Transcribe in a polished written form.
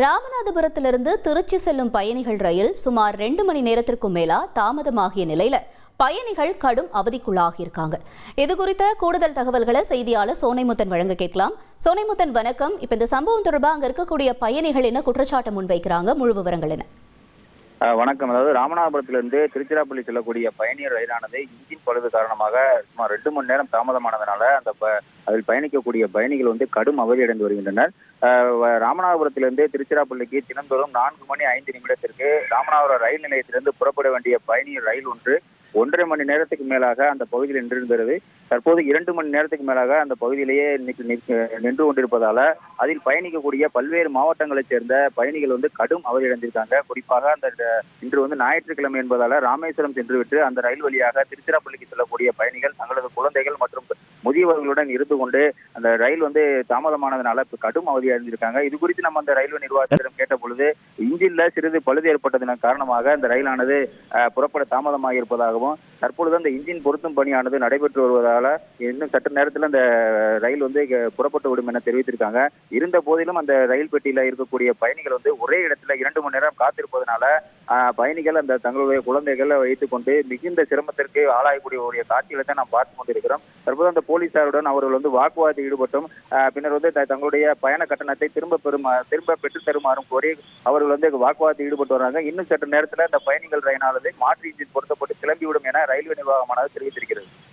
ராமநாதபுரத்திலிருந்து திருச்சி செல்லும் பயணிகள் ரயில் சுமார் 2 மணி நேரத்திற்கும் மேலா தாமதமாகிய நிலையில பயணிகள் கடும் அவதிக்குள்ளாகியிருக்காங்க. இது குறித்த கூடுதல் தகவல்களை செய்தியாளர் சோனைமுத்தன் வழங்க கேட்கலாம். சோனைமுத்தன், வணக்கம். இப்ப இந்த சம்பவம் தொடர்பாக அங்க இருக்கக்கூடிய பயணிகள் என்ன குற்றச்சாட்டு முன்வைக்கிறாங்க? முழு விவரங்கள் என்ன? வணக்கம். அதாவது ராமநாதபுரத்திலிருந்து திருச்சிராப்பள்ளி செல்லக்கூடிய பயணியர் ரயிலானது இன்ஜின் பழுது காரணமாக சுமார் 2 மணி நேரம் தாமதமானதுனால அதில் பயணிக்கக்கூடிய பயணிகள் கடும் அவதி அடைந்து வருகின்றனர். ராமநாதபுரத்திலிருந்து திருச்சிராப்பள்ளிக்கு தினந்தோறும் 4 மணி 5 நிமிடத்திற்கு ராமநாதபுரம் ரயில் நிலையத்திலிருந்து புறப்பட வேண்டிய பயணியர் ரயில் ஒன்று 1.5 மணி நேரத்துக்கு மேலாக அந்த பகுதியில் நின்றிருந்தது. தற்போது 2 மணி நேரத்துக்கு மேலாக அந்த பகுதியிலேயே நின்று கொண்டிருப்பதால அதில் பயணிக்கக்கூடிய பல்வேறு மாவட்டங்களைச் சேர்ந்த பயணிகள் கடும் அவதி அடைந்திருக்காங்க. குறிப்பாக இன்று ஞாயிற்றுக்கிழமை என்பதால ராமேஸ்வரம் சென்றுவிட்டு அந்த ரயில் வழியாக திருச்சிராப்பள்ளிக்கு செல்லக்கூடிய பயணிகள் தங்களது குழந்தைகள் மற்றும் முதியவர்களுடன் இருந்து கொண்டு அந்த ரயில் தாமதமானதுனால கடும் அவதி அடைந்திருக்காங்க. இது குறித்து நம்ம அந்த ரயில்வே நிர்வாகத்திடம் கேட்ட பொழுது இன்ஜின்ல சிறிது பழுது ஏற்பட்டதன் காரணமாக அந்த ரயிலானது புறப்பட தாமதமாக இருப்பதாகவும், தற்பொழுது அந்த இன்ஜின் பொருத்தும் பணியானது நடைபெற்று வருவதால இன்னும் சற்று நேரத்தில் அந்த ரயில் புறப்பட்டு விடும் என தெரிவித்திருக்காங்க. இருந்த போதிலும் அந்த ரயில் பெட்டியில இருக்கக்கூடிய பயணிகள் ஒரே இடத்துல 2 மணி நேரம் காத்திருப்பதனால பயணிகள் அந்த தங்களுடைய குழந்தைகளை வைத்துக் கொண்டு மிகுந்த சிரமத்திற்கு ஆளாகக்கூடிய காட்சிகளை தான் நாம் பார்த்து கொண்டிருக்கிறோம். தற்போது அந்த போலீசாருடன் அவர்கள் வாக்குவாதத்தில் ஈடுபட்டும் பின்னர் தங்களுடைய பயண கட்டணத்தை திரும்ப பெற்றுத் தருமாறும் கோரி அவர்கள் வாக்குவாதத்தில் ஈடுபட்டு வராங்க. இன்னும் சற்று நேரத்தில் அந்த பயணிகள் ரயிலானது மாற்று இன்ஜின் பொருத்தப்பட்டு கிளம்பிவிடும் என ரயில்வே நிர்வாகமானது தெரிவித்திருக்கிறது.